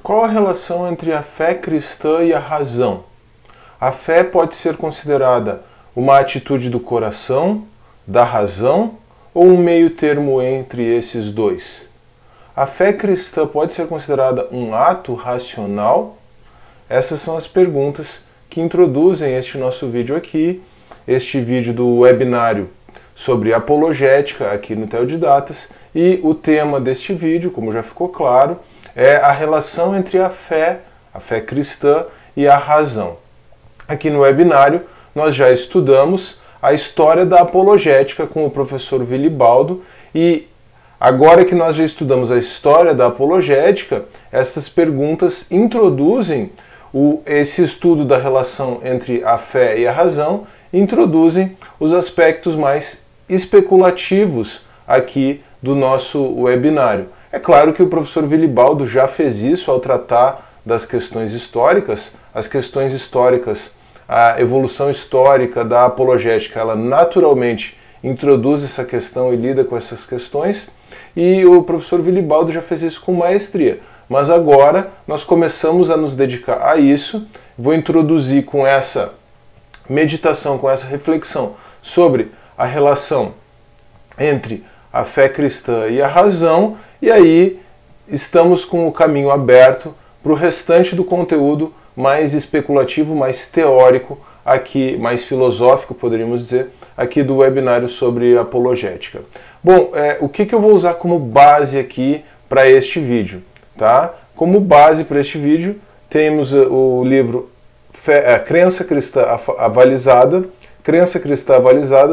Qual a relação entre a fé cristã e a razão? A fé pode ser considerada uma atitude do coração, da razão, ou um meio termo entre esses dois? A fé cristã pode ser considerada um ato racional? Essas são as perguntas que introduzem este nosso vídeo aqui, este vídeo do webinário sobre apologética aqui no Teodidatas, e o tema deste vídeo, como já ficou claro, é a relação entre a fé cristã e a razão. Aqui no webinário nós já estudamos a história da apologética com o professor Wilibaldo, e agora que nós já estudamos a história da apologética, estas perguntas introduzem esse estudo da relação entre a fé e a razão, introduzem os aspectos mais especulativos aqui do nosso webinário. É claro que o professor Wilibaldo já fez isso ao tratar das questões históricas. As questões históricas, a evolução histórica da apologética, ela naturalmente introduz essa questão e lida com essas questões, e o professor Wilibaldo já fez isso com maestria. Mas agora nós começamos a nos dedicar a isso. Vou introduzir com essa meditação, com essa reflexão sobre a relação entre a fé cristã e a razão, e aí estamos com o caminho aberto para o restante do conteúdo mais especulativo, mais teórico, aqui, mais filosófico, poderíamos dizer, aqui do webinário sobre apologética. Bom, o que eu vou usar como base aqui para este vídeo? Tá? Como base para este vídeo, temos o livro Crença Cristã Avalizada,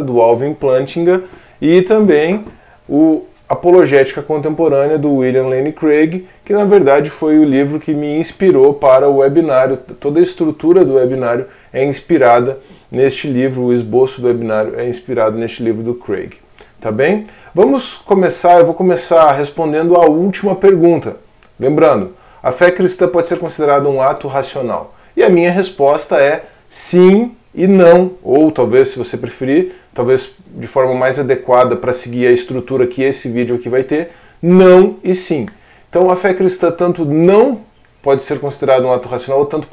do Alvin Plantinga, e também o Apologética Contemporânea, do William Lane Craig, que na verdade foi o livro que me inspirou para o webinário. Toda a estrutura do webinário é inspirada neste livro, o esboço do webinário é inspirado neste livro do Craig. Tá bem? Vamos começar, eu vou começar respondendo a última pergunta. Lembrando, a fé cristã pode ser considerada um ato racional? E a minha resposta é sim e não, ou talvez, se você preferir, talvez de forma mais adequada para seguir a estrutura que esse vídeo aqui vai ter, não e sim. Então a fé cristã tanto não pode ser considerada um ato racional, ou tanto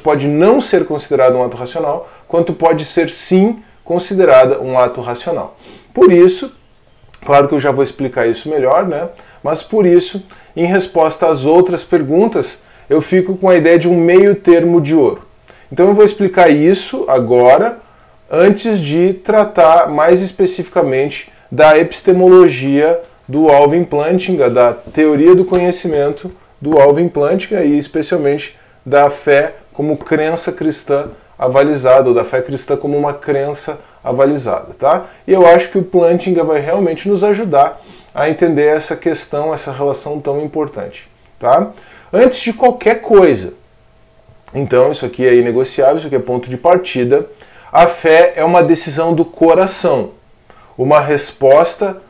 pode não ser considerada um ato racional, quanto pode ser sim considerada um ato racional. Por isso, claro que eu já vou explicar isso melhor, né? Mas por isso, em resposta às outras perguntas, eu fico com a ideia de um meio termo de ouro. Então eu vou explicar isso agora, antes de tratar mais especificamente da epistemologia do Alvin Plantinga, da teoria do conhecimento do Alvin Plantinga, e especialmente da fé como crença cristã avalizada, ou da fé cristã como uma crença avalizada, tá? E eu acho que o Plantinga vai realmente nos ajudar a entender essa questão, essa relação tão importante, tá? Antes de qualquer coisa, então isso aqui é inegociável, isso aqui é ponto de partida, a fé é uma decisão do coração, uma resposta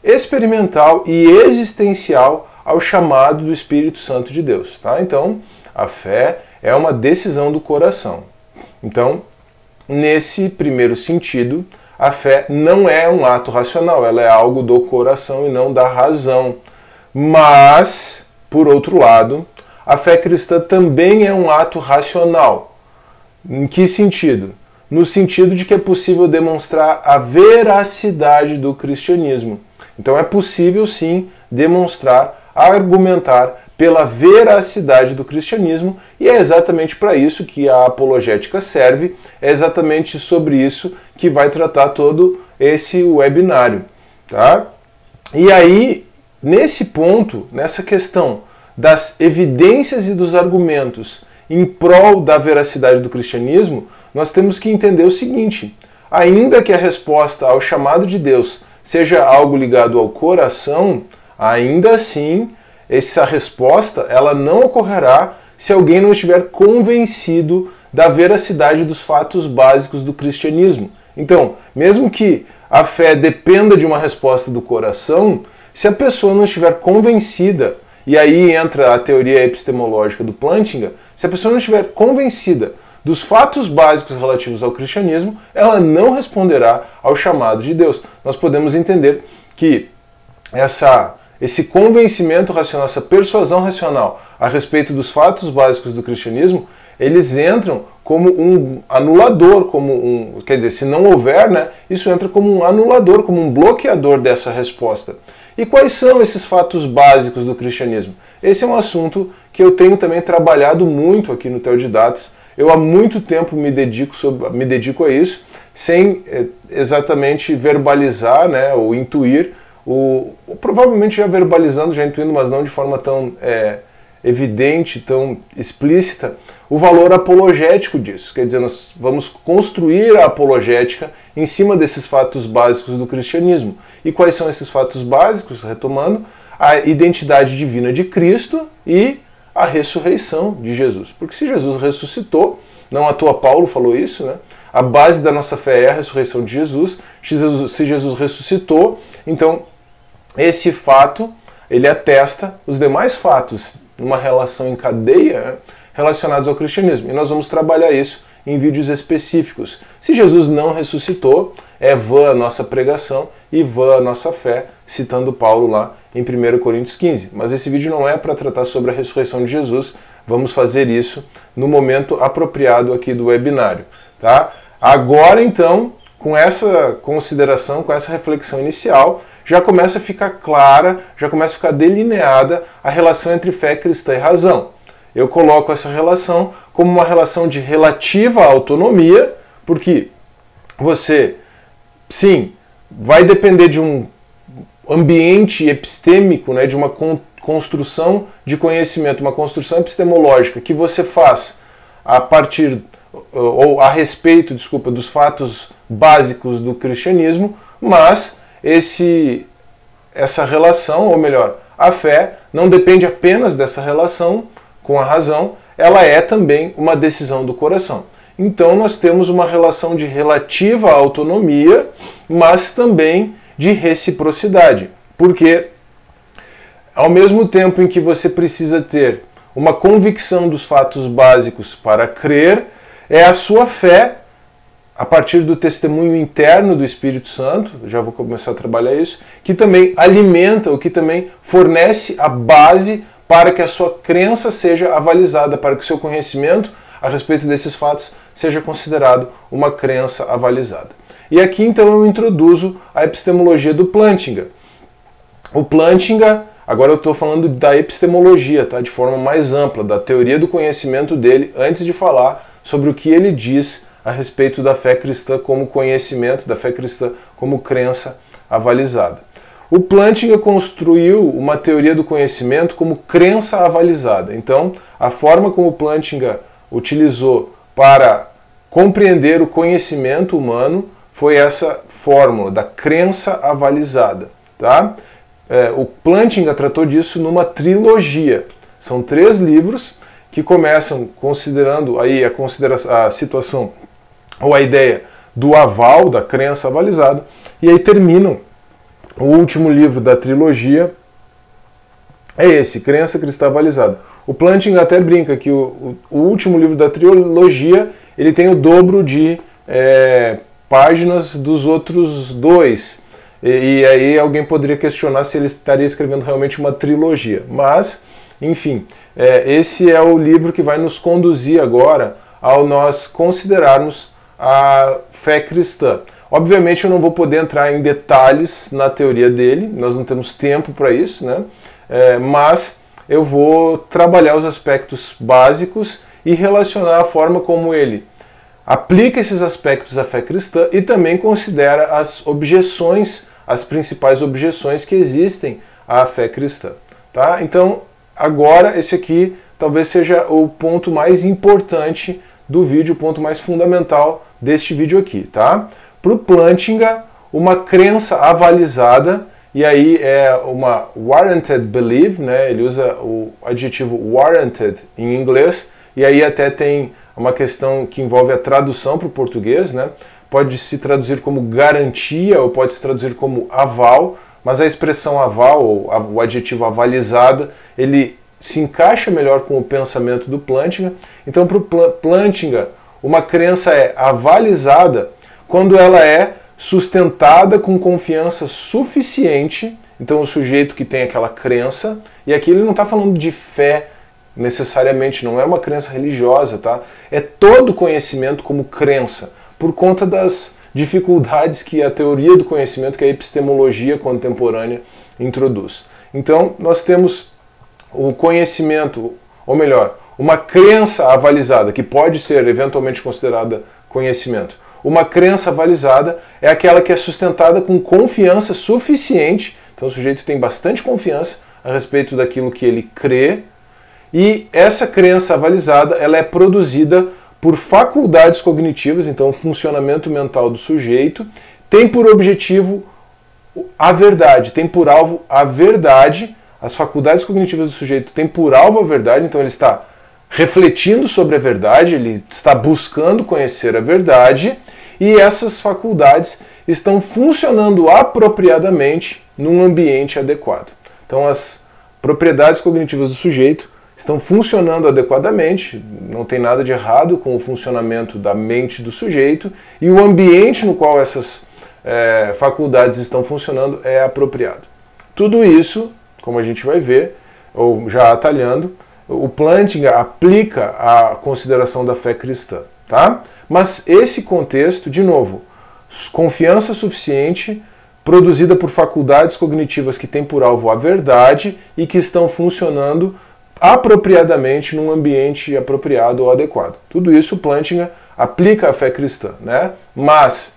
experimental e existencial ao chamado do Espírito Santo de Deus, tá? Então, a fé é uma decisão do coração. Então, nesse primeiro sentido, a fé não é um ato racional, ela é algo do coração e não da razão. Mas, por outro lado, a fé cristã também é um ato racional. Em que sentido? No sentido de que é possível demonstrar a veracidade do cristianismo. Então é possível sim demonstrar, argumentar pela veracidade do cristianismo, e é exatamente para isso que a apologética serve, é exatamente sobre isso que vai tratar todo esse webinário, tá? E aí, nesse ponto, nessa questão das evidências e dos argumentos em prol da veracidade do cristianismo, nós temos que entender o seguinte: ainda que a resposta ao chamado de Deus seja algo ligado ao coração, ainda assim, essa resposta ela não ocorrerá se alguém não estiver convencido da veracidade dos fatos básicos do cristianismo. Então, mesmo que a fé dependa de uma resposta do coração, se a pessoa não estiver convencida, e aí entra a teoria epistemológica do Plantinga, se a pessoa não estiver convencida dos fatos básicos relativos ao cristianismo, ela não responderá ao chamado de Deus. Nós podemos entender que esse convencimento racional, essa persuasão racional a respeito dos fatos básicos do cristianismo, eles entram como um anulador, quer dizer, se não houver, né, isso entra como um anulador, como um bloqueador dessa resposta. E quais são esses fatos básicos do cristianismo? Esse é um assunto que eu tenho também trabalhado muito aqui no Teodidatas. Eu há muito tempo me dedico a isso, sem exatamente verbalizar, né, ou intuir, provavelmente já verbalizando, já intuindo, mas não de forma tão evidente, tão explícita, o valor apologético disso. Quer dizer, nós vamos construir a apologética em cima desses fatos básicos do cristianismo. E quais são esses fatos básicos? Retomando, a identidade divina de Cristo e a ressurreição de Jesus. Porque se Jesus ressuscitou, não à toa Paulo falou isso, né? A base da nossa fé é a ressurreição de Jesus. Se Jesus ressuscitou, então esse fato, ele atesta os demais fatos numa relação em cadeia, né, relacionados ao cristianismo. E nós vamos trabalhar isso em vídeos específicos. Se Jesus não ressuscitou, é vã a nossa pregação e vã a nossa fé, citando Paulo lá em 1 Coríntios 15. Mas esse vídeo não é para tratar sobre a ressurreição de Jesus. Vamos fazer isso no momento apropriado aqui do webinário. Tá? Agora, então, com essa consideração, com essa reflexão inicial, já começa a ficar clara, já começa a ficar delineada a relação entre fé cristã e razão. Eu coloco essa relação como uma relação de relativa autonomia, porque você, sim, vai depender de um ambiente epistêmico, né, de uma construção de conhecimento, uma construção epistemológica que você faz a partir, ou a respeito, desculpa, dos fatos básicos do cristianismo, mas essa relação, ou melhor, a fé não depende apenas dessa relação com a razão, ela é também uma decisão do coração. Então nós temos uma relação de relativa autonomia, mas também de reciprocidade. Porque ao mesmo tempo em que você precisa ter uma convicção dos fatos básicos para crer, é a sua fé, a partir do testemunho interno do Espírito Santo, já vou começar a trabalhar isso, que também alimenta, ou que também fornece a base para que a sua crença seja avalizada, para que o seu conhecimento a respeito desses fatos seja considerado uma crença avalizada. E aqui então eu introduzo a epistemologia do Plantinga. O Plantinga, agora eu estou falando da epistemologia, tá? De forma mais ampla, da teoria do conhecimento dele, antes de falar sobre o que ele diz a respeito da fé cristã como conhecimento, da fé cristã como crença avalizada. O Plantinga construiu uma teoria do conhecimento como crença avalizada. Então, a forma como o Plantinga utilizou para compreender o conhecimento humano foi essa fórmula da crença avalizada. Tá? O Plantinga tratou disso numa trilogia. São 3 livros que começam considerando aí a situação ou a ideia do aval, da crença avalizada, e aí terminam. O último livro da trilogia é esse, Crença Cristã Avalizada. O Plantinga até brinca que o último livro da trilogia ele tem o dobro de páginas dos outros 2. E aí alguém poderia questionar se ele estaria escrevendo realmente uma trilogia. Mas, enfim, esse é o livro que vai nos conduzir agora ao nós considerarmos a fé cristã. Obviamente eu não vou poder entrar em detalhes na teoria dele, nós não temos tempo para isso, né? Mas eu vou trabalhar os aspectos básicos e relacionar a forma como ele aplica esses aspectos à fé cristã e também considera as objeções, as principais objeções que existem à fé cristã. Tá? Então, agora esse aqui talvez seja o ponto mais importante do vídeo, o ponto mais fundamental deste vídeo aqui. Tá? Para o Plantinga, uma crença avalizada, e aí é uma warranted belief, né? Ele usa o adjetivo warranted em inglês, e aí até tem uma questão que envolve a tradução para o português, né? Pode se traduzir como garantia ou pode se traduzir como aval, mas a expressão aval, ou o adjetivo avalizada, ele se encaixa melhor com o pensamento do Plantinga. Então, para o Plantinga, uma crença é avalizada quando ela é sustentada com confiança suficiente então o sujeito que tem aquela crença, e aqui ele não está falando de fé necessariamente, não é uma crença religiosa, tá? É todo conhecimento como crença, por conta das dificuldades que a teoria do conhecimento, que a epistemologia contemporânea introduz. Então, nós temos o conhecimento, ou melhor, uma crença avalizada, que pode ser eventualmente considerada conhecimento. Uma crença avalizada é aquela que é sustentada com confiança suficiente, então o sujeito tem bastante confiança a respeito daquilo que ele crê, e essa crença avalizada ela é produzida por faculdades cognitivas, então o funcionamento mental do sujeito tem por objetivo a verdade, tem por alvo a verdade, as faculdades cognitivas do sujeito têm por alvo a verdade, então ele está refletindo sobre a verdade, ele está buscando conhecer a verdade, e essas faculdades estão funcionando apropriadamente num ambiente adequado. Então as propriedades cognitivas do sujeito estão funcionando adequadamente, não tem nada de errado com o funcionamento da mente do sujeito, e o ambiente no qual essas faculdades estão funcionando é apropriado. Tudo isso, como a gente vai ver, ou já atalhando, o Plantinga aplica a consideração da fé cristã, tá? Mas esse contexto, de novo, confiança suficiente, produzida por faculdades cognitivas que têm por alvo a verdade e que estão funcionando apropriadamente num ambiente apropriado ou adequado. Tudo isso o Plantinga aplica à fé cristã, né? Mas,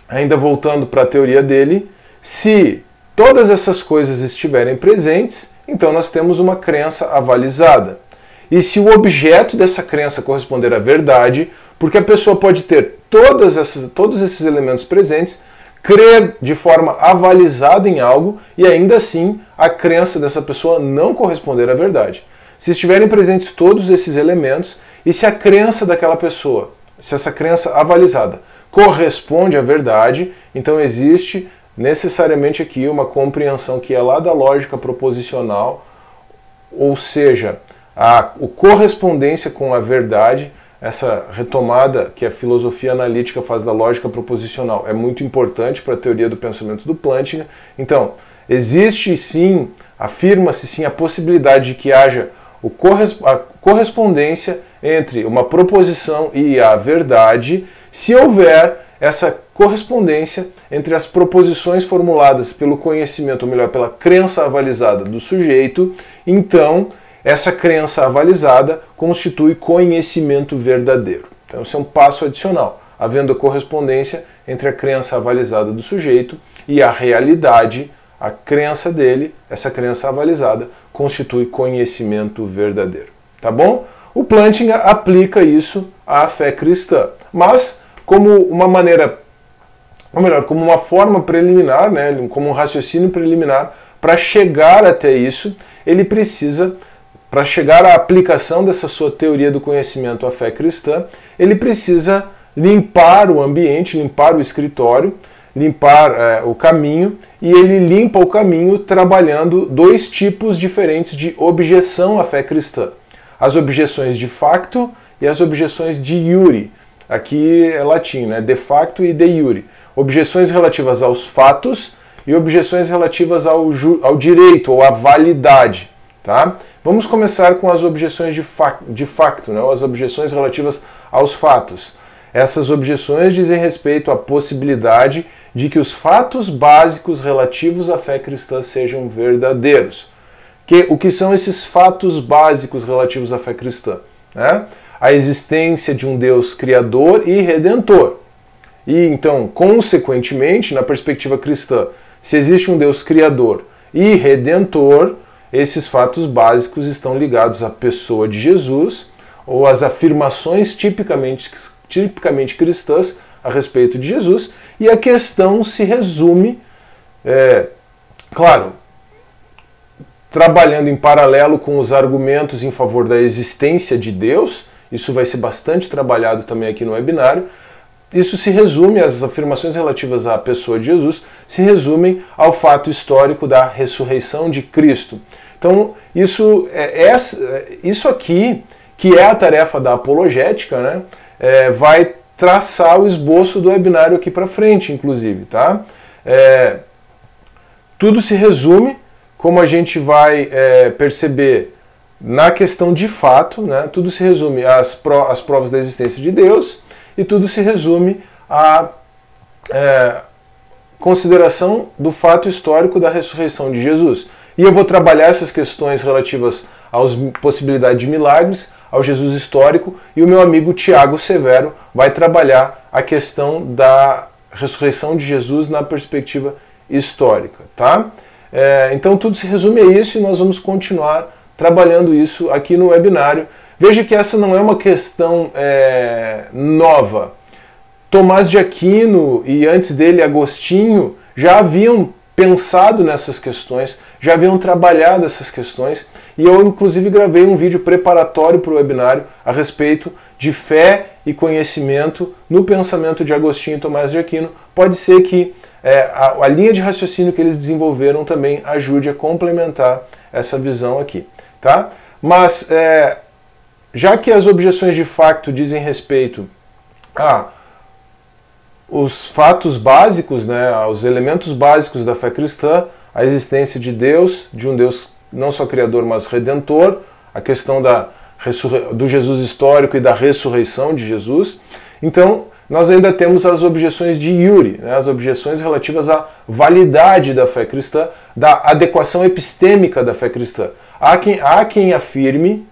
ainda voltando para a teoria dele, se todas essas coisas estiverem presentes, então nós temos uma crença avalizada. E se o objeto dessa crença corresponder à verdade, porque a pessoa pode ter todos esses elementos presentes, crer de forma avalizada em algo e ainda assim a crença dessa pessoa não corresponder à verdade. Se estiverem presentes todos esses elementos e se a crença daquela pessoa, se essa crença avalizada corresponde à verdade, então existe necessariamente aqui uma compreensão que é lá da lógica proposicional, ou seja, a correspondência com a verdade, essa retomada que a filosofia analítica faz da lógica proposicional é muito importante para a teoria do pensamento do Plantinga. Então, existe sim, afirma-se sim a possibilidade de que haja a correspondência entre uma proposição e a verdade, se houver essa correspondência entre as proposições formuladas pelo conhecimento, ou melhor, pela crença avalizada do sujeito, então essa crença avalizada constitui conhecimento verdadeiro. Então esse é um passo adicional, havendo a correspondência entre a crença avalizada do sujeito e a realidade, a crença dele, essa crença avalizada, constitui conhecimento verdadeiro. Tá bom? O Plantinga aplica isso à fé cristã, mas como uma maneira, ou melhor, como uma forma preliminar, né, como um raciocínio preliminar, para chegar até isso, ele precisa, para chegar à aplicação dessa sua teoria do conhecimento à fé cristã, ele precisa limpar o ambiente, limpar o escritório, limpar o caminho, e ele limpa o caminho trabalhando dois tipos diferentes de objeção à fé cristã. As objeções de facto e as objeções de iure. Aqui é latim, né? De facto e de iure. Objeções relativas aos fatos e objeções relativas ao direito ou à validade. Tá? Vamos começar com as objeções de facto, né? As objeções relativas aos fatos. Essas objeções dizem respeito à possibilidade de que os fatos básicos relativos à fé cristã sejam verdadeiros. O que são esses fatos básicos relativos à fé cristã? Né? A existência de um Deus criador e redentor. E então, consequentemente, na perspectiva cristã, se existe um Deus criador e redentor, esses fatos básicos estão ligados à pessoa de Jesus, ou às afirmações tipicamente cristãs a respeito de Jesus, e a questão se resume, claro, trabalhando em paralelo com os argumentos em favor da existência de Deus. Isso vai ser bastante trabalhado também aqui no webinário. Isso se resume, as afirmações relativas à pessoa de Jesus se resumem ao fato histórico da ressurreição de Cristo. Então, isso aqui, que é a tarefa da apologética, né, vai traçar o esboço do webinário aqui para frente, inclusive. Tá? tudo se resume, como a gente vai perceber na questão de fato, né? Tudo se resume às provas da existência de Deus e tudo se resume à consideração do fato histórico da ressurreição de Jesus. E eu vou trabalhar essas questões relativas às possibilidades de milagres, ao Jesus histórico, e o meu amigo Tiago Severo vai trabalhar a questão da ressurreição de Jesus na perspectiva histórica, tá? Então tudo se resume a isso e nós vamos continuar trabalhando isso aqui no webinário. Veja que essa não é uma questão nova. Tomás de Aquino e antes dele Agostinho já haviam pensado nessas questões, já haviam trabalhado essas questões, e eu inclusive gravei um vídeo preparatório para o webinário a respeito de fé e conhecimento no pensamento de Agostinho e Tomás de Aquino. Pode ser que a linha de raciocínio que eles desenvolveram também ajude a complementar essa visão aqui, tá? Mas já que as objeções de facto dizem respeito a os fatos básicos, né, os elementos básicos da fé cristã, a existência de Deus, de um Deus não só criador, mas redentor, a questão do Jesus histórico e da ressurreição de Jesus. Então, nós ainda temos as objeções de Yuri, né, as objeções relativas à validade da fé cristã, da adequação epistêmica da fé cristã. Há quem afirme,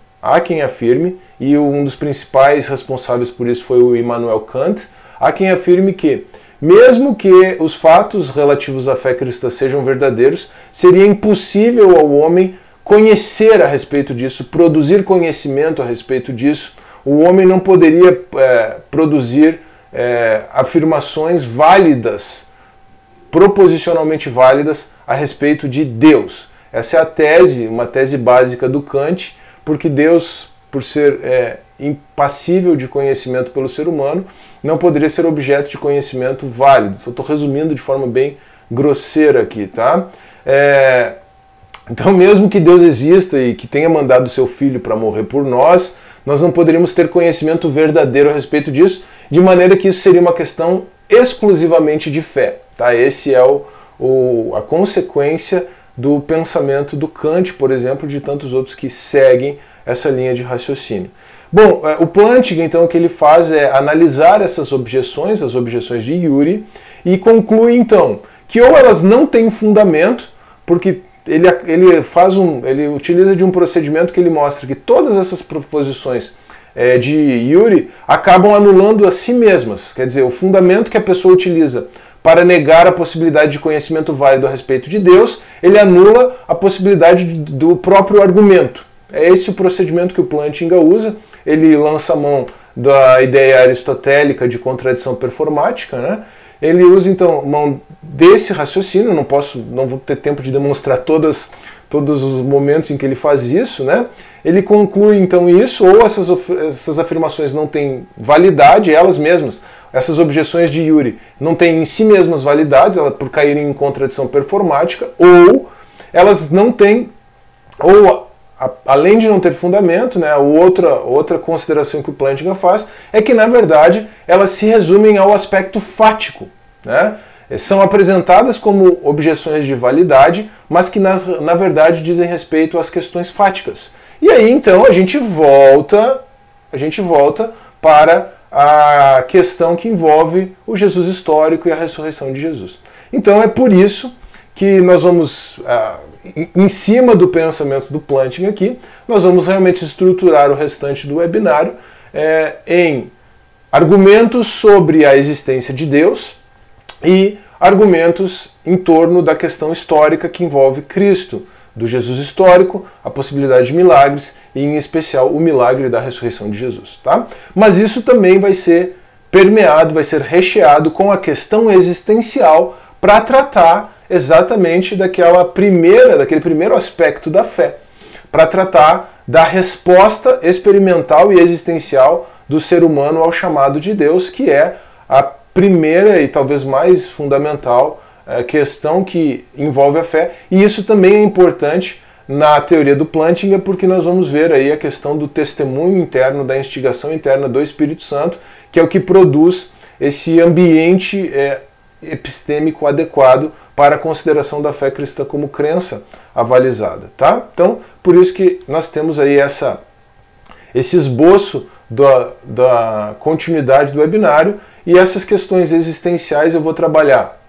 e um dos principais responsáveis por isso foi o Immanuel Kant, há quem afirme que, mesmo que os fatos relativos à fé cristã sejam verdadeiros, seria impossível ao homem conhecer a respeito disso, produzir conhecimento a respeito disso. O homem não poderia produzir afirmações válidas, proposicionalmente válidas, a respeito de Deus. Essa é a tese, uma tese básica do Kant, porque Deus, por ser impassível de conhecimento pelo ser humano, não poderia ser objeto de conhecimento válido. Estou resumindo de forma bem grosseira aqui, tá? Então, mesmo que Deus exista e que tenha mandado o seu Filho para morrer por nós, nós não poderíamos ter conhecimento verdadeiro a respeito disso, de maneira que isso seria uma questão exclusivamente de fé, tá? Esse é a consequência do pensamento do Kant, por exemplo, de tantos outros que seguem essa linha de raciocínio. Bom, o Plantinga, então, o que ele faz é analisar essas objeções, as objeções de Yuri, e conclui, então, que ou elas não têm fundamento, porque ele utiliza de um procedimento que ele mostra que todas essas proposições de Yuri acabam anulando a si mesmas. Quer dizer, o fundamento que a pessoa utiliza para negar a possibilidade de conhecimento válido a respeito de Deus, ele anula a possibilidade do próprio argumento. É esse o procedimento que o Plantinga usa. Ele lança a mão da ideia aristotélica de contradição performática, né? Ele usa então mão desse raciocínio, não vou ter tempo de demonstrar todos os momentos em que ele faz isso, né? Ele conclui então isso, ou essas afirmações não têm validade, elas mesmas, essas objeções de Yuri não têm em si mesmas validades, por caírem em contradição performática, ou elas não têm, ou além de não ter fundamento, né, outra consideração que o Plantinga faz é que, na verdade, elas se resumem ao aspecto fático, né? São apresentadas como objeções de validade, mas que, na verdade, dizem respeito às questões fáticas. E aí, então, a gente volta para a questão que envolve o Jesus histórico e a ressurreição de Jesus. Então, é por isso que nós vamos... em cima do pensamento do Plantinga aqui, nós vamos realmente estruturar o restante do webinário em argumentos sobre a existência de Deus e argumentos em torno da questão histórica que envolve Cristo, do Jesus histórico, a possibilidade de milagres e, em especial, o milagre da ressurreição de Jesus, tá? Mas isso também vai ser permeado, vai ser recheado com a questão existencial para tratar exatamente daquele primeiro aspecto da fé, para tratar da resposta experimental e existencial do ser humano ao chamado de Deus, que é a primeira e talvez mais fundamental questão que envolve a fé. E isso também é importante na teoria do Plantinga, porque nós vamos ver aí a questão do testemunho interno, da instigação interna do Espírito Santo, que é o que produz esse ambiente epistêmico adequado para a consideração da fé cristã como crença avalizada, tá? Então, por isso que nós temos aí esse esboço da continuidade do webinário, e essas questões existenciais eu vou trabalhar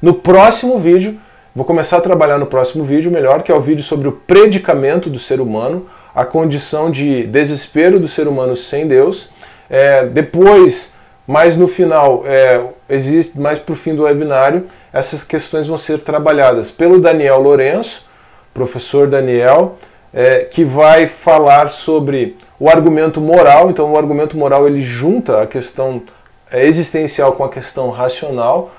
no próximo vídeo. Vou começar a trabalhar no próximo vídeo, melhor, que é o vídeo sobre o predicamento do ser humano, a condição de desespero do ser humano sem Deus. Depois, mais no final, existe mais para o fim do webinário, essas questões vão ser trabalhadas pelo Daniel Lourenço, professor Daniel, que vai falar sobre o argumento moral. Então, o argumento moral ele junta a questão existencial com a questão racional.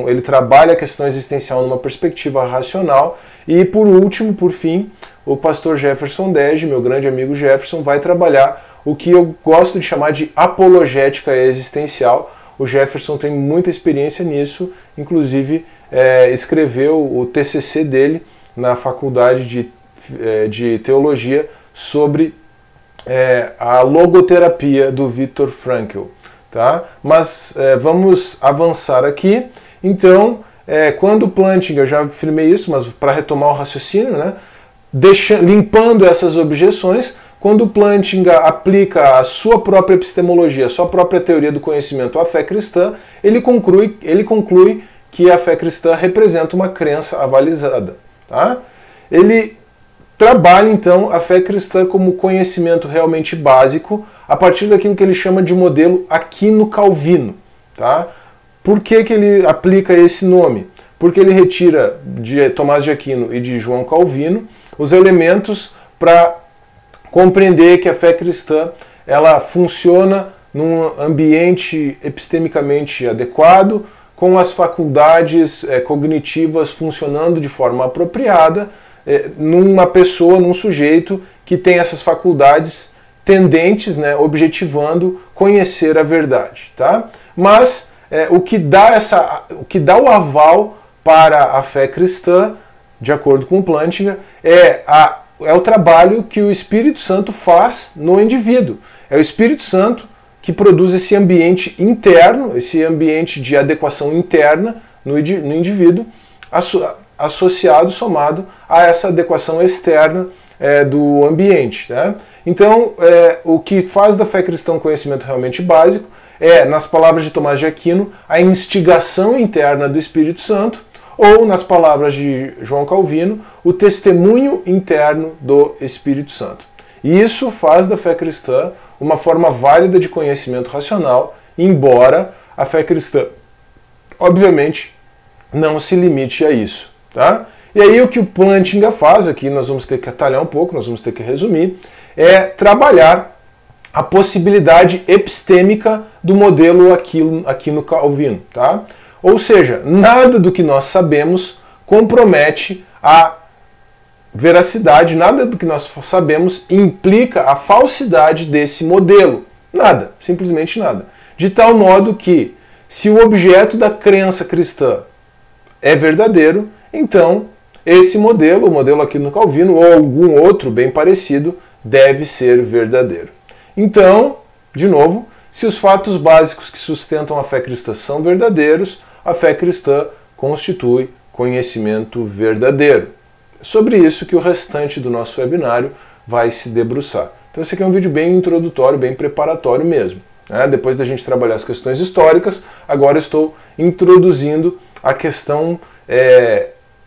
Ele trabalha a questão existencial numa perspectiva racional. E por último, por fim, o pastor Jefferson Dege, meu grande amigo Jefferson, vai trabalhar o que eu gosto de chamar de apologética existencial. O Jefferson tem muita experiência nisso, inclusive escreveu o TCC dele na faculdade de teologia sobre a logoterapia do Viktor Frankl. Tá? Mas vamos avançar aqui. Então, quando Plantinga, eu já afirmei isso, mas para retomar o raciocínio, né, limpando essas objeções, quando Plantinga aplica a sua própria epistemologia, a sua própria teoria do conhecimento à fé cristã, ele conclui que a fé cristã representa uma crença avalizada. Tá? Ele trabalha, então, a fé cristã como conhecimento realmente básico, a partir daquilo que ele chama de modelo aquino-calvino. Tá? Por que ele aplica esse nome? Porque ele retira de Tomás de Aquino e de João Calvino os elementos para compreender que a fé cristã ela funciona num ambiente epistemicamente adequado, com as faculdades cognitivas funcionando de forma apropriada, numa pessoa, num sujeito que tem essas faculdades tendentes, né, objetivando conhecer a verdade. Tá? Mas o que dá o aval para a fé cristã, de acordo com Plantinga, é o trabalho que o Espírito Santo faz no indivíduo. É o Espírito Santo que produz esse ambiente interno, esse ambiente de adequação interna no indivíduo, associado, somado a essa adequação externa do ambiente. Tá? Então, o que faz da fé cristã um conhecimento realmente básico nas palavras de Tomás de Aquino, a instigação interna do Espírito Santo, ou, nas palavras de João Calvino, o testemunho interno do Espírito Santo. E isso faz da fé cristã uma forma válida de conhecimento racional, embora a fé cristã, obviamente, não se limite a isso. Tá? E aí o que o Plantinga faz, aqui nós vamos ter que atalhar um pouco, nós vamos ter que resumir, é trabalhar a possibilidade epistêmica do modelo aquino-calvino. Tá? Ou seja, nada do que nós sabemos compromete a veracidade, nada do que nós sabemos implica a falsidade desse modelo. Nada, simplesmente nada. De tal modo que, se o objeto da crença cristã é verdadeiro, então esse modelo, o modelo aquino-calvino ou algum outro bem parecido, deve ser verdadeiro. Então, de novo, se os fatos básicos que sustentam a fé cristã são verdadeiros, a fé cristã constitui conhecimento verdadeiro. É sobre isso que o restante do nosso webinário vai se debruçar. Então esse aqui é um vídeo bem introdutório, bem preparatório mesmo. Né? Depois da gente trabalhar as questões históricas, agora estou introduzindo a questão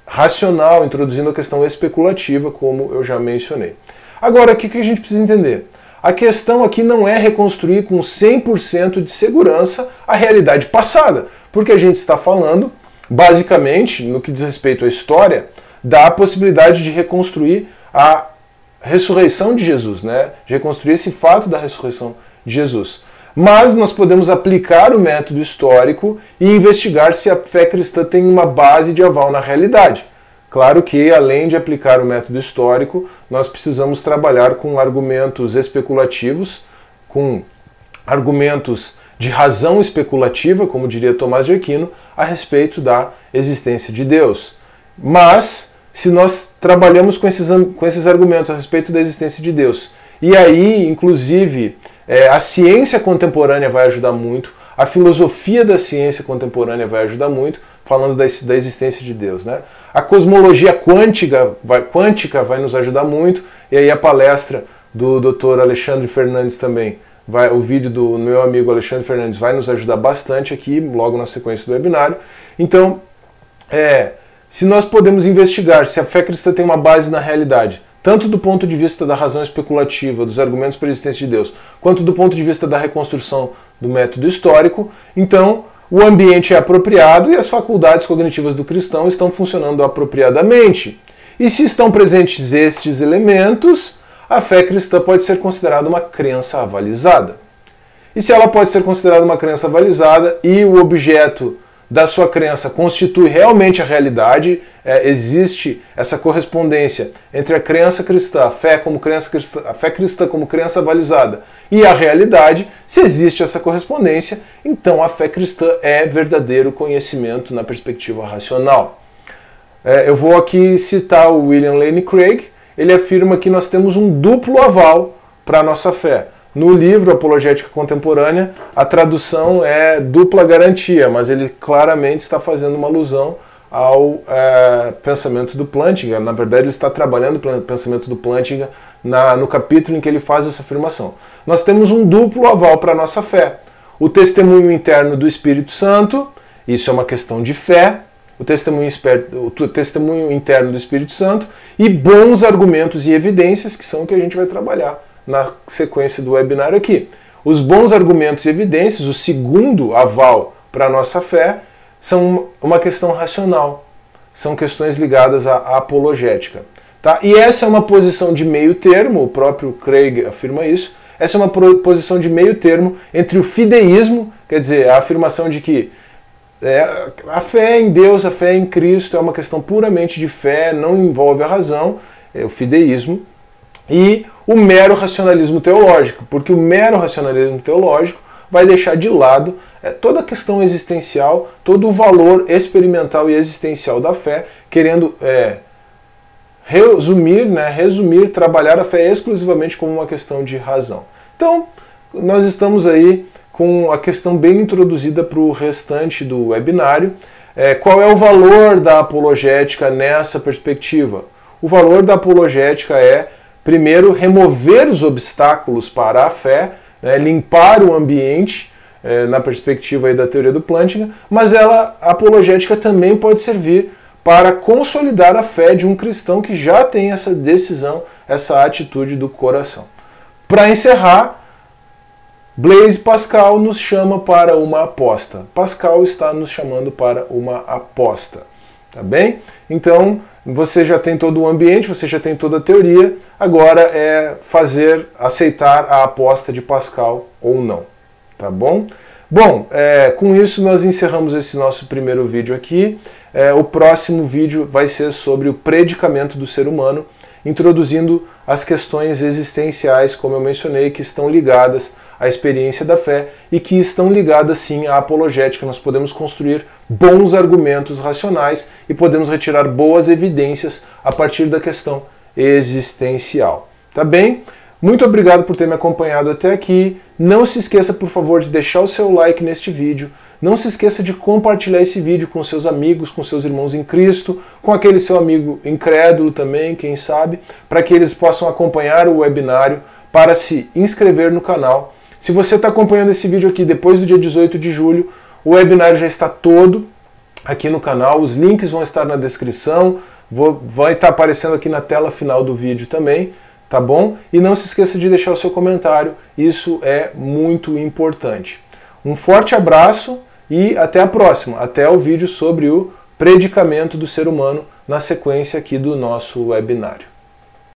racional, introduzindo a questão especulativa, como eu já mencionei. Agora, o que a gente precisa entender? A questão aqui não é reconstruir com 100% de segurança a realidade passada, porque a gente está falando, basicamente, no que diz respeito à história, da possibilidade de reconstruir a ressurreição de Jesus, né? De reconstruir esse fato da ressurreição de Jesus. Mas nós podemos aplicar o método histórico e investigar se a fé cristã tem uma base de aval na realidade. Claro que, além de aplicar o método histórico, nós precisamos trabalhar com argumentos especulativos, com argumentos de razão especulativa, como diria Tomás de Aquino, a respeito da existência de Deus. Mas, se nós trabalhamos com esses argumentos a respeito da existência de Deus, e aí, inclusive, a ciência contemporânea vai ajudar muito, a filosofia da ciência contemporânea vai ajudar muito, falando da existência de Deus, né? A cosmologia quântica vai nos ajudar muito, e aí a palestra do Dr. Alexandre Fernandes também, o vídeo do meu amigo Alexandre Fernandes vai nos ajudar bastante aqui, logo na sequência do webinário. Então, se nós podemos investigar se a fé cristã tem uma base na realidade, tanto do ponto de vista da razão especulativa, dos argumentos para a existência de Deus, quanto do ponto de vista da reconstrução do método histórico, então o ambiente é apropriado e as faculdades cognitivas do cristão estão funcionando apropriadamente. E se estão presentes estes elementos, a fé cristã pode ser considerada uma crença avalizada. E se ela pode ser considerada uma crença avalizada e o objeto da sua crença constitui realmente a realidade, existe essa correspondência entre a crença cristã, a fé cristã como crença avalizada e a realidade, se existe essa correspondência, então a fé cristã é verdadeiro conhecimento na perspectiva racional. Eu vou aqui citar o William Lane Craig. Ele afirma que nós temos um duplo aval para a nossa fé. No livro Apologética Contemporânea, a tradução é dupla garantia, mas ele claramente está fazendo uma alusão ao pensamento do Plantinga. Na verdade, ele está trabalhando o pensamento do Plantinga no capítulo em que ele faz essa afirmação. Nós temos um duplo aval para a nossa fé. O testemunho interno do Espírito Santo, isso é uma questão de fé, o testemunho interno do Espírito Santo e bons argumentos e evidências, que são o que a gente vai trabalhar na sequência do webinário aqui. Os bons argumentos e evidências, o segundo aval para a nossa fé, são uma questão racional, são questões ligadas à apologética. Tá? E essa é uma posição de meio termo, o próprio Craig afirma isso, essa é uma posição de meio termo entre o fideísmo, quer dizer, a afirmação de que a fé em Deus, a fé em Cristo é uma questão puramente de fé, não envolve a razão, o fideísmo, e o mero racionalismo teológico, porque o mero racionalismo teológico vai deixar de lado toda a questão existencial, todo o valor experimental e existencial da fé, querendo resumir, trabalhar a fé exclusivamente como uma questão de razão. Então, nós estamos aí com a questão bem introduzida para o restante do webinário. Qual é o valor da apologética nessa perspectiva? O valor da apologética é, primeiro, remover os obstáculos para a fé, limpar o ambiente, na perspectiva aí da teoria do Plantinga, mas a apologética também pode servir para consolidar a fé de um cristão que já tem essa decisão, essa atitude do coração. Para encerrar, Blaise Pascal nos chama para uma aposta. Pascal está nos chamando para uma aposta. Tá bem? Então, você já tem todo o ambiente, você já tem toda a teoria, agora é aceitar a aposta de Pascal ou não. Tá bom? Bom, com isso nós encerramos esse nosso primeiro vídeo aqui. O próximo vídeo vai ser sobre o predicamento do ser humano, introduzindo as questões existenciais, como eu mencionei, que estão ligadas à experiência da fé e que estão ligadas sim à apologética. Nós podemos construir bons argumentos racionais e podemos retirar boas evidências a partir da questão existencial. Tá bem? Muito obrigado por ter me acompanhado até aqui. Não se esqueça, por favor, de deixar o seu like neste vídeo. Não se esqueça de compartilhar esse vídeo com seus amigos, com seus irmãos em Cristo, com aquele seu amigo incrédulo também, quem sabe, para que eles possam acompanhar o webinário, para se inscrever no canal. Se você está acompanhando esse vídeo aqui depois do dia 18 de julho, o webinário já está todo aqui no canal, os links vão estar na descrição, vai estar aparecendo aqui na tela final do vídeo também, tá bom? E não se esqueça de deixar o seu comentário, isso é muito importante. Um forte abraço e até a próxima, até o vídeo sobre o predicamento do ser humano na sequência aqui do nosso webinário.